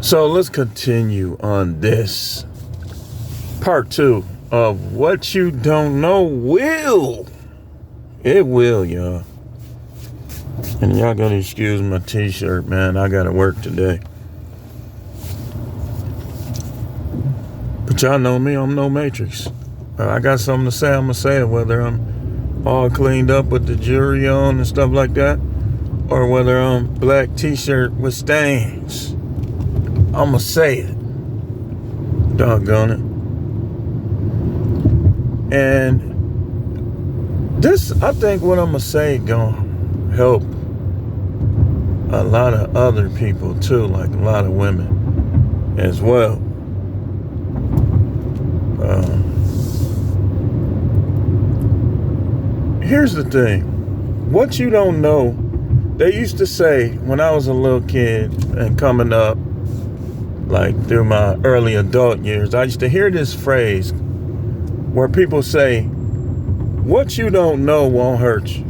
So let's continue on this part 2 of what you don't know will. It will, y'all. And y'all gotta excuse my t-shirt, man. I gotta work today. But y'all know me, I'm no Matrix. I got something to say, I'm gonna say it, whether I'm all cleaned up with the jewelry on and stuff like that, or whether I'm black t-shirt with stains. I'm gonna say it. Doggone it. And this, I think what I'm gonna say gonna help a lot of other people too, like a lot of women as well. Here's the thing. What you don't know, they used to say when I was a little kid and coming up, like through my early adult years, I used to hear this phrase where people say, what you don't know won't hurt you.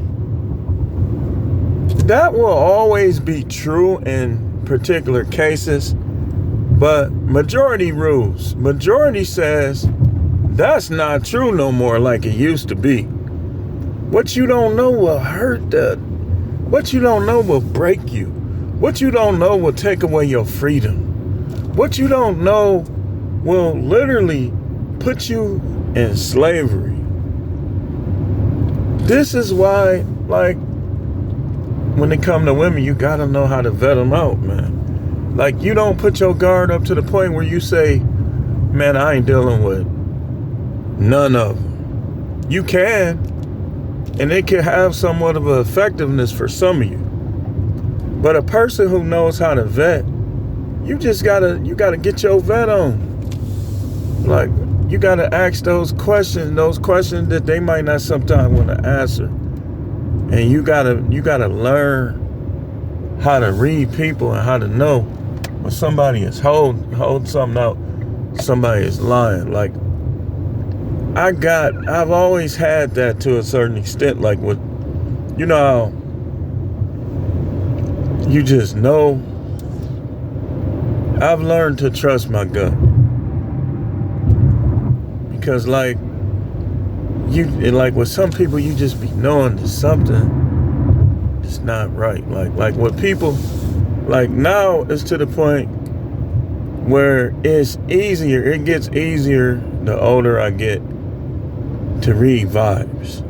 That will always be true in particular cases, but majority rules. Majority says that's not true no more like it used to be. What you don't know will hurt. What you don't know will break you. What you don't know will take away your freedom. What you don't know will literally put you in slavery. This is why, like, when it comes to women, you gotta know how to vet them out, man. Like, you don't put your guard up to the point where you say, man, I ain't dealing with none of them. You can, and it can have somewhat of an effectiveness for some of you. But a person who knows how to vet, you gotta get your vet on. Like, you gotta ask those questions that they might not sometimes want to answer. And you gotta learn how to read people and how to know when somebody is holding something out, somebody is lying. Like, I've always had that to a certain extent, like with, you know, you just know. I've learned to trust my gut. Because like with some people, you just be knowing that something is not right. Like with people, like now it's to the point where it's easier. It gets easier the older I get to read vibes.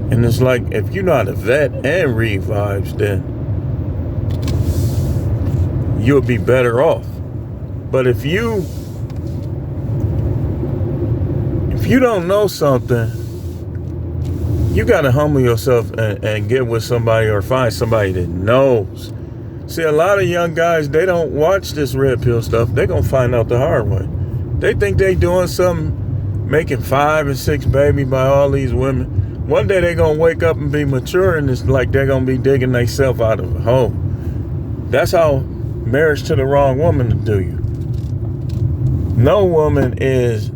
And it's like, if you know how to vet and read vibes, then you'll be better off. But if you don't know something, you gotta humble yourself and get with somebody or find somebody that knows. See, a lot of young guys, they don't watch this red pill stuff. They're gonna find out the hard way. They think they doing something, making 5 and 6 babies by all these women. One day they're gonna wake up and be mature, and it's like they're gonna be digging themselves out of a hole. That's how marriage to the wrong woman to do you. No woman is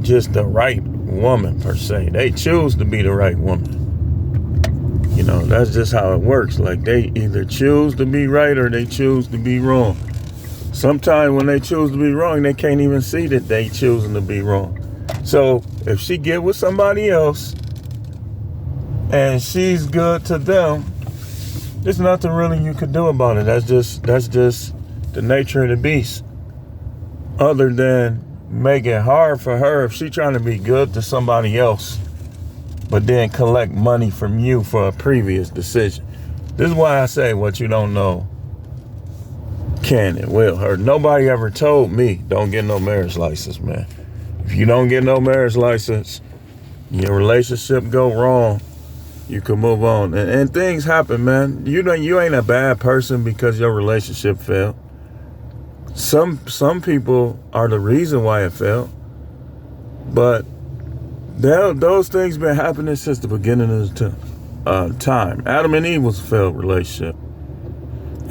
just the right woman per se. They choose to be the right woman. You know, that's just how it works. Like, they either choose to be right or they choose to be wrong. Sometimes when they choose to be wrong, they can't even see that they choosing to be wrong. So if she get with somebody else and she's good to them, there's nothing really you could do about it. That's just the nature of the beast. Other than make it hard for her if she's trying to be good to somebody else, but then collect money from you for a previous decision. This is why I say what you don't know can and will hurt. Nobody ever told me don't get no marriage license, man. If you don't get no marriage license, your relationship go wrong, you can move on. And things happen, man. You ain't a bad person because your relationship failed. Some people are the reason why it failed. But those things been happening since the beginning of time. Adam and Eve was a failed relationship.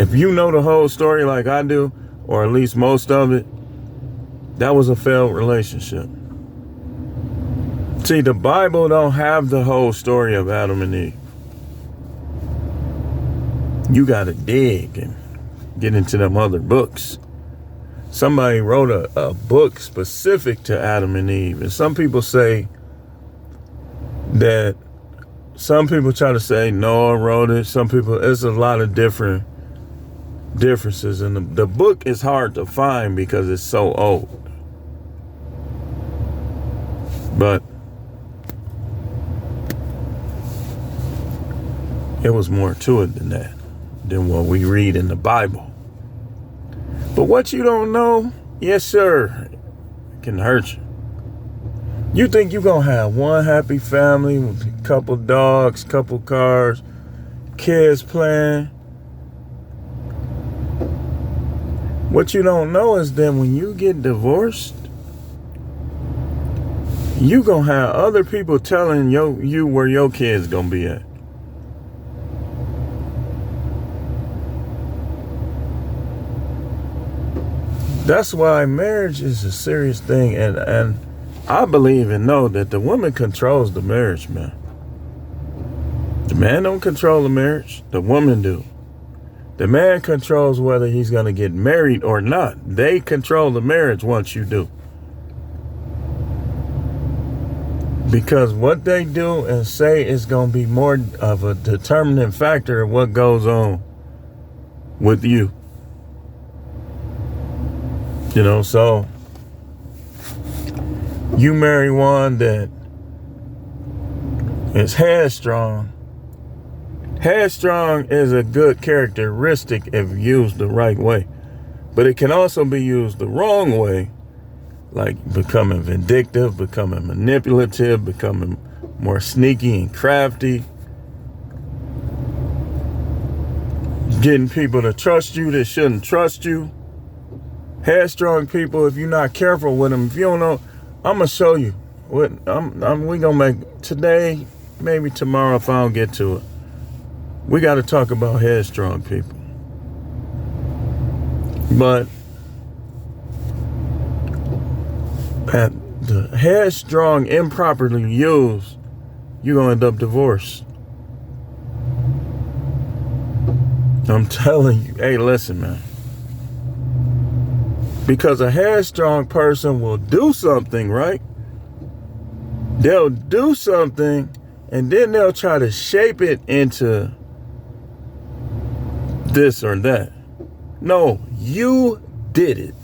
If you know the whole story like I do, or at least most of it, that was a failed relationship. See, the Bible don't have the whole story of Adam and Eve. You got to dig and get into them other books. Somebody wrote a book specific to Adam and Eve. And some people say that, some people try to say Noah wrote it. Some people, it's a lot of differences. And the book is hard to find because it's so old. But it was more to it than that, than what we read in the Bible. But what you don't know, yes, sir, it can hurt you. You think you're going to have one happy family with a couple dogs, couple cars, kids playing. What you don't know is that when you get divorced, you going to have other people telling you where your kids going to be at. That's why marriage is a serious thing, and I believe and know that the woman controls the marriage, man. The man don't control the marriage, the woman do. The man controls whether he's going to get married or not. They control the marriage once you do. Because what they do and say is going to be more of a determining factor of what goes on with you. You know, so you marry one that is headstrong. Headstrong is a good characteristic if used the right way. But it can also be used the wrong way, like becoming vindictive, becoming manipulative, becoming more sneaky and crafty. Getting people to trust you that shouldn't trust you. Headstrong people, if you're not careful with them, if you don't know, I'm going to show you. We're going to make today, maybe tomorrow if I don't get to it. We got to talk about headstrong people. But at the headstrong improperly used, you're going to end up divorced. I'm telling you, hey, listen, man. Because a headstrong person will do something, right? They'll do something and then they'll try to shape it into this or that. No, you did it.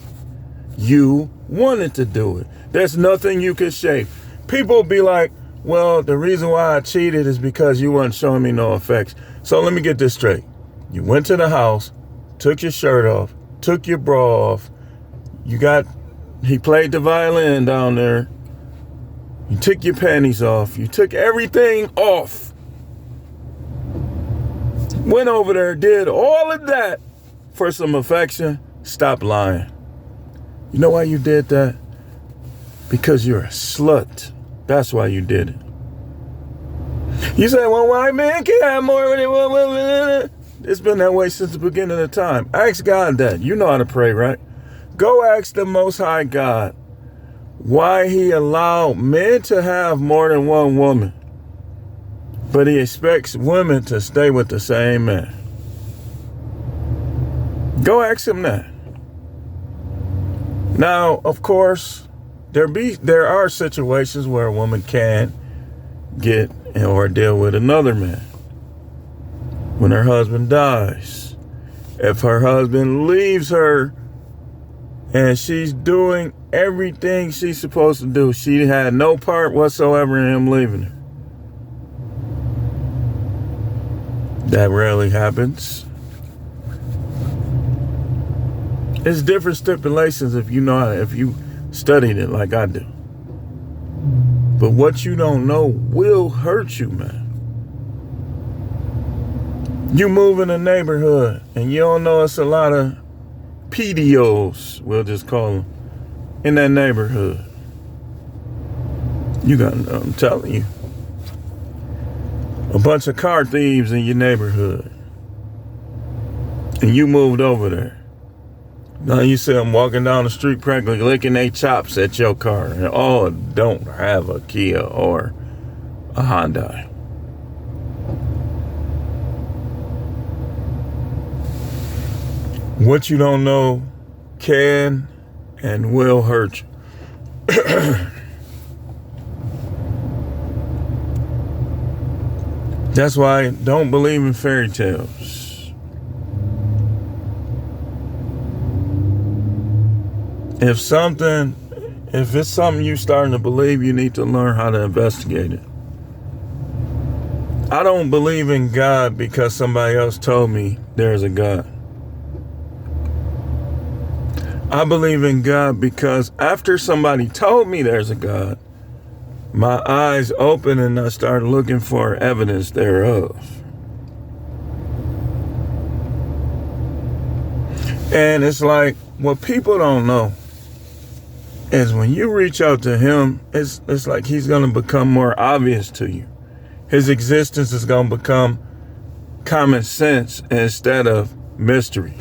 You wanted to do it. There's nothing you can shape. People be like, well, the reason why I cheated is because you weren't showing me no affection. So let me get this straight. You went to the house, took your shirt off, took your bra off. He played the violin down there. You took your panties off. You took everything off. Went over there, did all of that for some affection. Stop lying. You know why you did that? Because you're a slut. That's why you did it. You say, well, why man can't have more than one woman? It's been that way since the beginning of time. Ask God that. You know how to pray, right? Go ask the Most High God why he allowed men to have more than one woman, but he expects women to stay with the same man. Go ask him that. Now, of course, there are situations where a woman can get or deal with another man. When her husband dies, if her husband leaves her and she's doing everything she's supposed to do, she had no part whatsoever in him leaving her. That rarely happens. It's different stipulations if you studied it like I do. But what you don't know will hurt you, man. You move in a neighborhood and you don't know it's a lot of pt2s, we'll just call them, in that neighborhood. I'm telling you, a bunch of car thieves in your neighborhood, and you moved over there. Now you see them walking down the street practically licking their chops at your car, and all don't have a Kia or a Hyundai. What you don't know can and will hurt you. That's why I don't believe in fairy tales. If it's something you're starting to believe, you need to learn how to investigate it. I don't believe in God because somebody else told me there's a God. I believe in God because after somebody told me there's a God, my eyes opened and I started looking for evidence thereof. And it's like, what people don't know is when you reach out to him, it's like he's going to become more obvious to you. His existence is going to become common sense instead of mystery.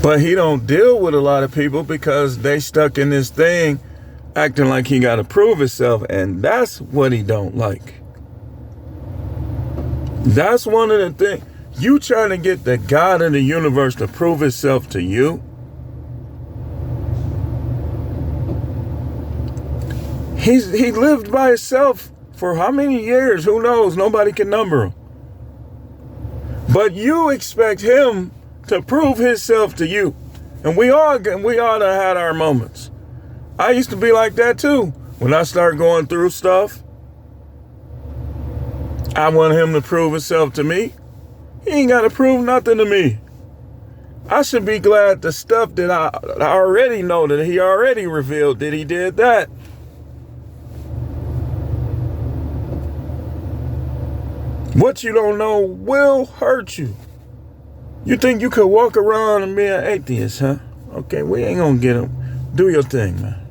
But he don't deal with a lot of people because they stuck in this thing acting like he got to prove himself, and that's what he don't like. That's one of the things. You trying to get the God of the universe to prove himself to you? He lived by himself for how many years? Who knows? Nobody can number him. But you expect him to prove himself to you. And we all done had our moments. I used to be like that too. When I started going through stuff, I want him to prove himself to me. He ain't got to prove nothing to me. I should be glad the stuff that I already know that he already revealed that he did that. What you don't know will hurt you. You think you could walk around and be an atheist, huh? Okay, we ain't gonna get him. Do your thing, man.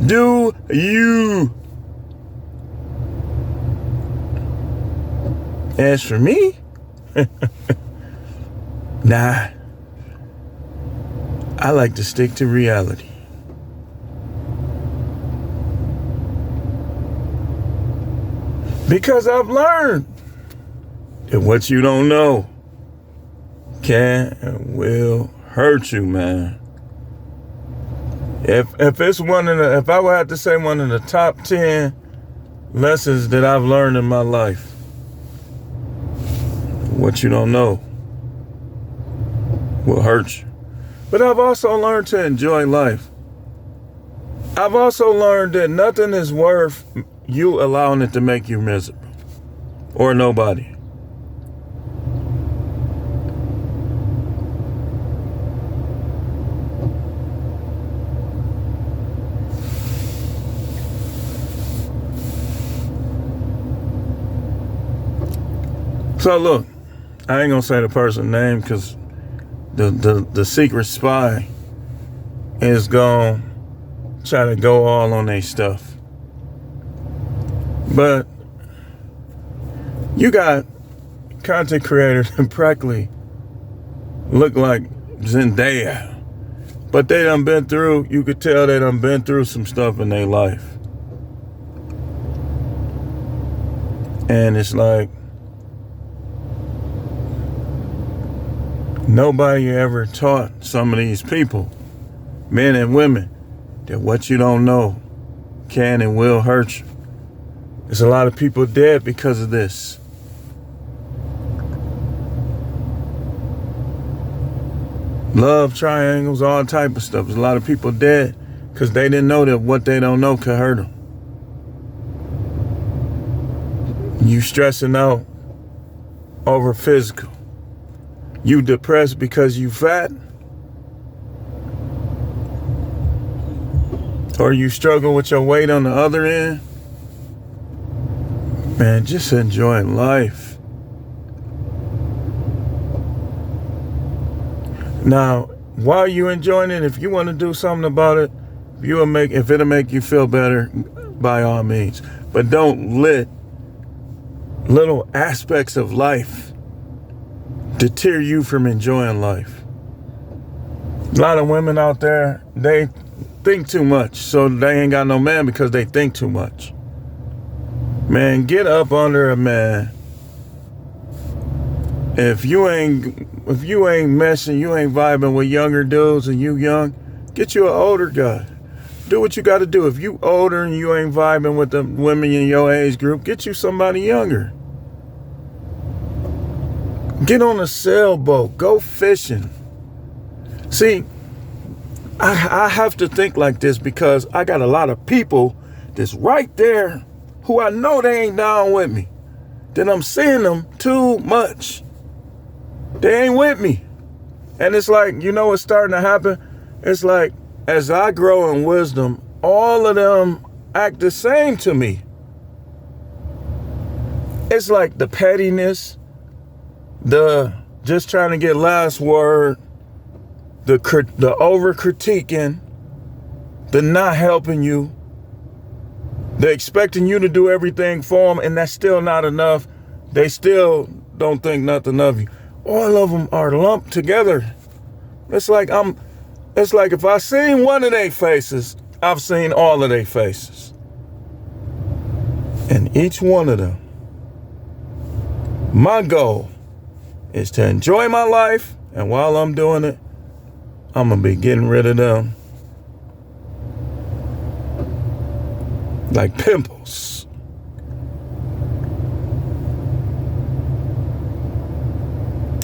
Do you. As for me, nah. I like to stick to reality. Because I've learned that what you don't know can and will hurt you, man. If I would have to say one of the top 10 lessons that I've learned in my life, what you don't know will hurt you. But I've also learned to enjoy life. I've also learned that nothing is worth you allowing it to make you miserable. Or nobody. So look, I ain't gonna say the person's name because the secret spy is gonna try to go all on their stuff. But you got content creators that practically look like Zendaya, but they done been through, you could tell they done been through some stuff in their life. And it's like, nobody ever taught some of these people, men and women, that what you don't know can and will hurt you. There's a lot of people dead because of this. Love triangles, all type of stuff. There's a lot of people dead because they didn't know that what they don't know could hurt them. You stressing out over physical. You depressed because you fat? Or you struggle with your weight on the other end? Man, just enjoy life. Now, while you enjoying it, if you want to do something about it, if it'll make you feel better, by all means. But don't let little aspects of life deter you from enjoying life. A lot of women out there, they think too much, so they ain't got no man because they think too much. Man, get up under a man If you ain't messing, you ain't vibing with younger dudes and you young, get you an older guy. Do what you got to do. If you older and you ain't vibing with the women in your age group, get you somebody younger. Get on a sailboat. Go fishing. See, I have to think like this because I got a lot of people that's right there who I know they ain't down with me. Then I'm seeing them too much. They ain't with me. And it's like, you know what's starting to happen? It's like, as I grow in wisdom, all of them act the same to me. It's like the pettiness, the just trying to get last word, the over critiquing, the not helping you, the expecting you to do everything for them, and that's still not enough. They still don't think nothing of you. All of them are lumped together. It's like if I seen one of their faces, I've seen all of their faces. And each one of them, my goal is to enjoy my life, and while I'm doing it, I'm gonna be getting rid of them like pimples.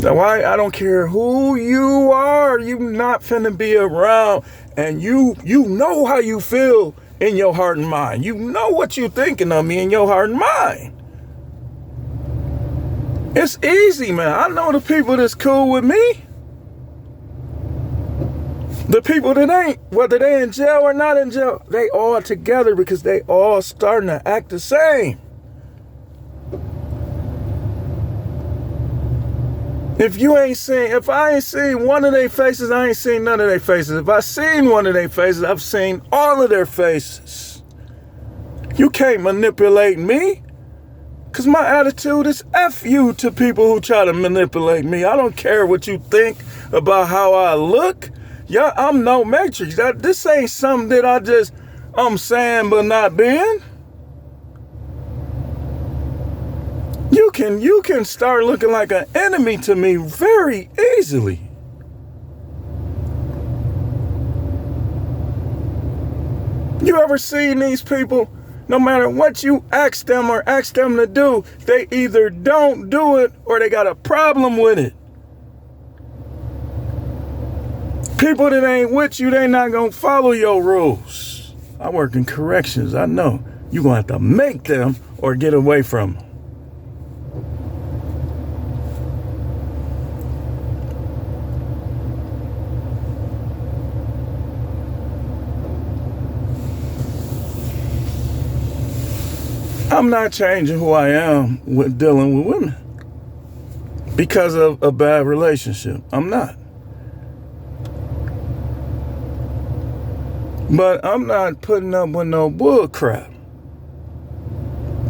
Now, I don't care who you are, you not finna be around, and you know how you feel in your heart and mind. You know what you thinking of me in your heart and mind. It's easy, man. I know the people that's cool with me. The people that ain't, whether they in jail or not in jail, they all together because they all starting to act the same. If I ain't seen one of their faces, I ain't seen none of their faces. If I seen one of their faces, I've seen all of their faces. You can't manipulate me. Because my attitude is F you to people who try to manipulate me. I don't care what you think about how I look. Yeah, I'm no matrix. This ain't something that I'm saying but not being. You can start looking like an enemy to me very easily. You ever seen these people? No matter what you ask them to do, they either don't do it or they got a problem with it. People that ain't with you, they not gonna follow your rules. I work in corrections. I know. You're gonna have to make them or get away from them. I'm not changing who I am with dealing with women because of a bad relationship. I'm not. But I'm not putting up with no bull crap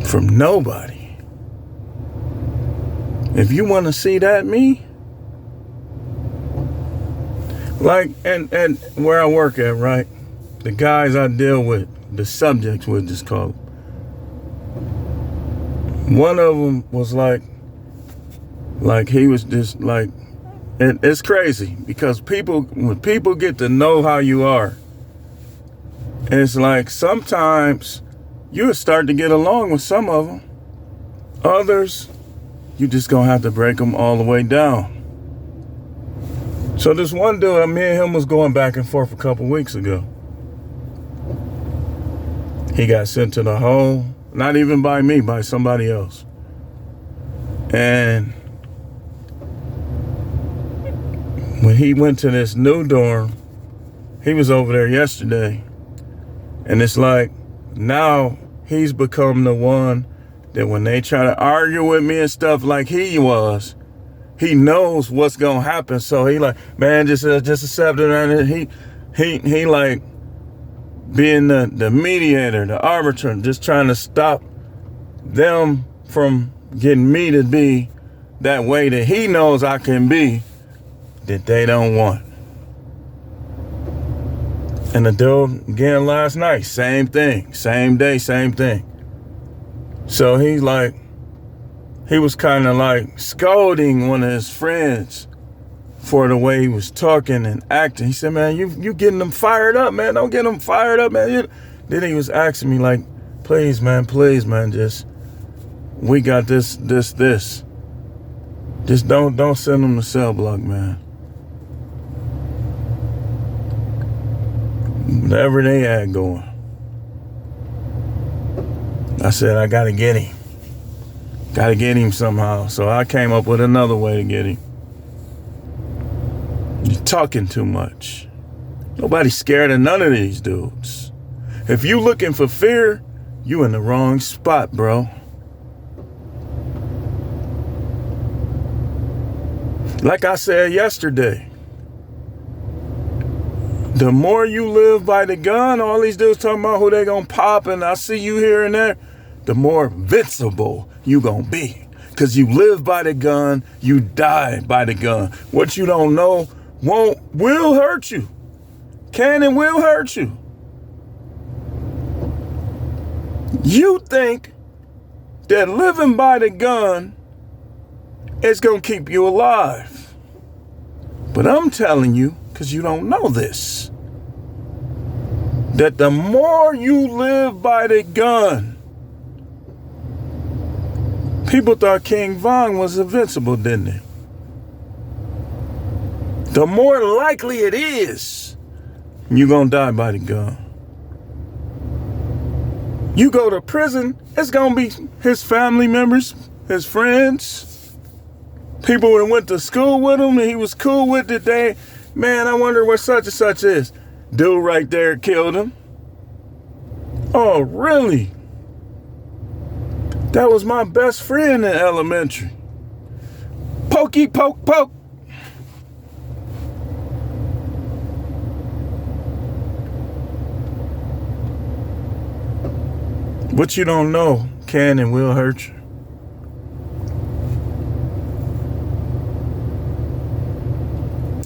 from nobody. If you want to see that me, like, and where I work at, right? The guys I deal with, the subjects we'll just call them. One of them was like he was just like, it's crazy because when people get to know how you are, it's like sometimes you'll start to get along with some of them. Others, you just gonna have to break them all the way down. So this one dude, me and him was going back and forth a couple weeks ago. He got sent to the hole. Not even by me, by somebody else. And when he went to this new dorm, he was over there yesterday. And it's like, now he's become the one that when they try to argue with me and stuff like he was, he knows what's going to happen. So he like, man, just accept it. And he like, being the mediator, the arbiter, just trying to stop them from getting me to be that way that he knows I can be, that they don't want. And the dude, again, last night, same thing, same day, same thing. So he's like, he was kind of like scolding one of his friends for the way he was talking and acting. He said, man, you getting them fired up, man. Don't get them fired up, man. Then he was asking me like, please, man, just, we got this. Just don't send them to cell block, man. Whatever they had going. I said, I gotta get him. Gotta get him somehow. So I came up with another way to get him. You're talking too much. Nobody's scared of none of these dudes. If you looking for fear, you in the wrong spot, bro. Like I said yesterday, the more you live by the gun, all these dudes talking about who they gonna pop and I see you here and there, the more invincible you gonna be. Cause you live by the gun, you die by the gun. What you don't know will hurt you. Can and will hurt you. You think that living by the gun is gonna keep you alive. But I'm telling you, because you don't know this, that the more you live by the gun, people thought King Von was invincible, didn't they? The more likely it is you're going to die by the gun. You go to prison, it's going to be his family members, his friends, people that went to school with him and he was cool with today. Man, I wonder where such and such is. Dude right there killed him. Oh, really? That was my best friend in elementary. Pokey, poke, poke. What you don't know can and will hurt you.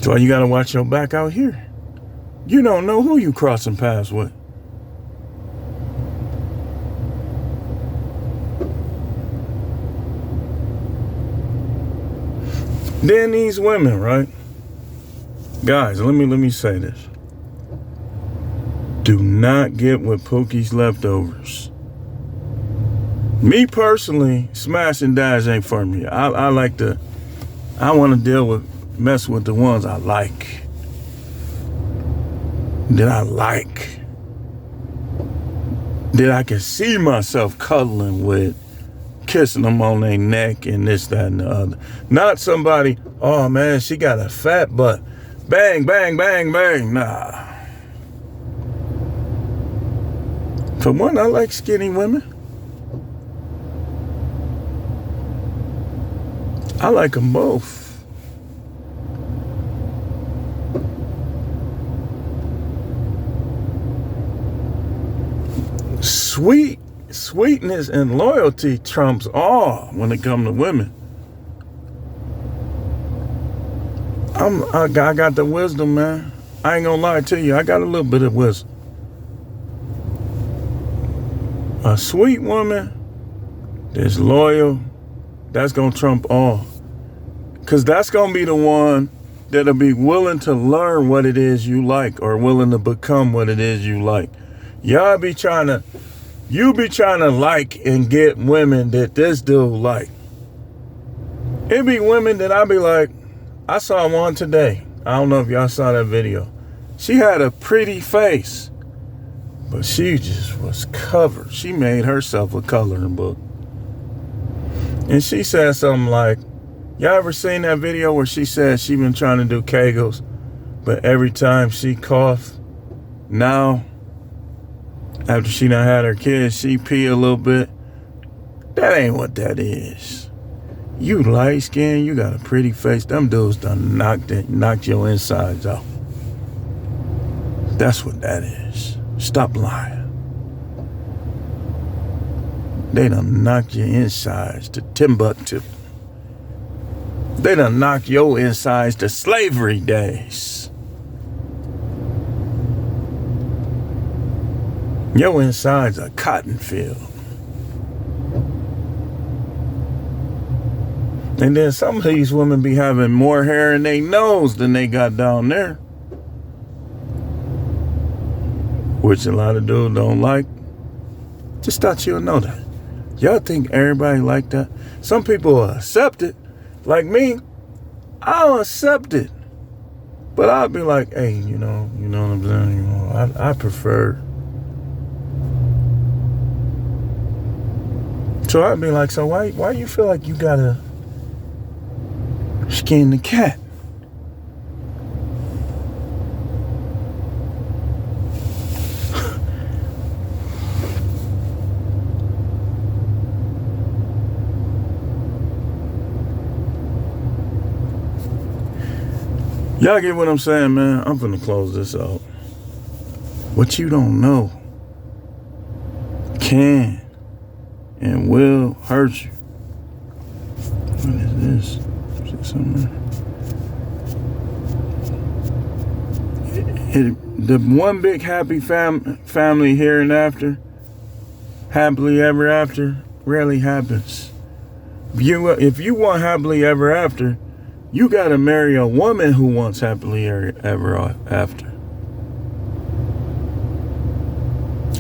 So you gotta watch your back out here. You don't know who you crossing paths with. Then these women, right? Guys, let me say this. Do not get with Pookie's leftovers. Me personally, smash and dash ain't for me. I want to mess with the ones I like. That I can see myself cuddling with, kissing them on their neck and this, that, and the other. Not somebody, oh man, she got a fat butt. Bang, bang, bang, bang. Nah. For one, I like skinny women. I like them both. Sweetness and loyalty trumps all when it comes to women. I got the wisdom, man. I ain't gonna lie to you. I got a little bit of wisdom. A sweet woman that's loyal, that's gonna trump all. Cause that's gonna be the one that'll be willing to learn what it is you like or willing to become what it is you like. You be trying to like and get women that this dude like. It be women that I be like, I saw one today. I don't know if y'all saw that video. She had a pretty face, but she just was covered. She made herself a coloring book. And she said something like, y'all ever seen that video where she said she been trying to do Kegels, but every time she coughed, now, after she done had her kids, she pee a little bit. That ain't what that is. You light skinned, you got a pretty face. Them dudes done knocked your insides out. That's what that is. Stop lying. They done knocked your insides to Timbuktu. They done knocked your insides to slavery days. Your insides a cotton field. And then some of these women be having more hair in their nose than they got down there, which a lot of dudes don't like. Just thought you'll know that. Y'all think everybody like that? Some people will accept it. Like me, I'll accept it. But I'll be like, hey, you know what I'm saying? You know, I prefer. So I'd be like, so why you feel like you gotta skin the cat? Y'all get what I'm saying, man? I'm gonna close this out. What you don't know can and will hurt you. What is this? Is it something? The one big happy family here and after, happily ever after, rarely happens. If you want happily ever after, you gotta marry a woman who wants happily ever after.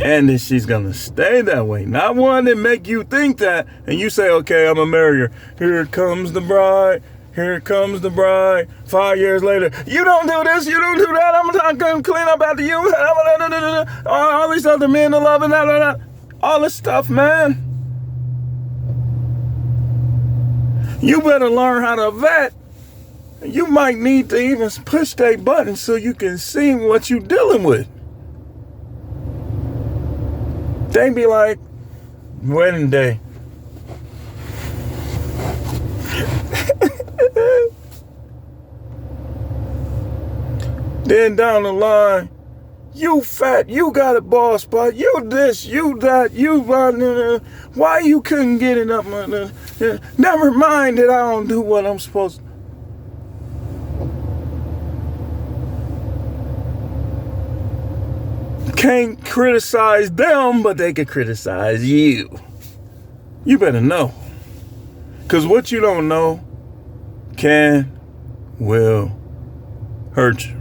And then she's gonna stay that way. Not one that make you think that and you say, okay, I'm gonna marry her. Here comes the bride. Here comes the bride. 5 years later, you don't do this, you don't do that. I'm not gonna clean up after you. All these other men are loving that. All this stuff, man. You better learn how to vet. You might need to even push that button so you can see what you're dealing with. They be like, wedding day. Then down the line, you fat, you got a bald spot, you this, you that, you why you couldn't get it up? Never mind that I don't do what I'm supposed to. Can't criticize them, but they can criticize you. You better know. Because what you don't know can, will hurt you.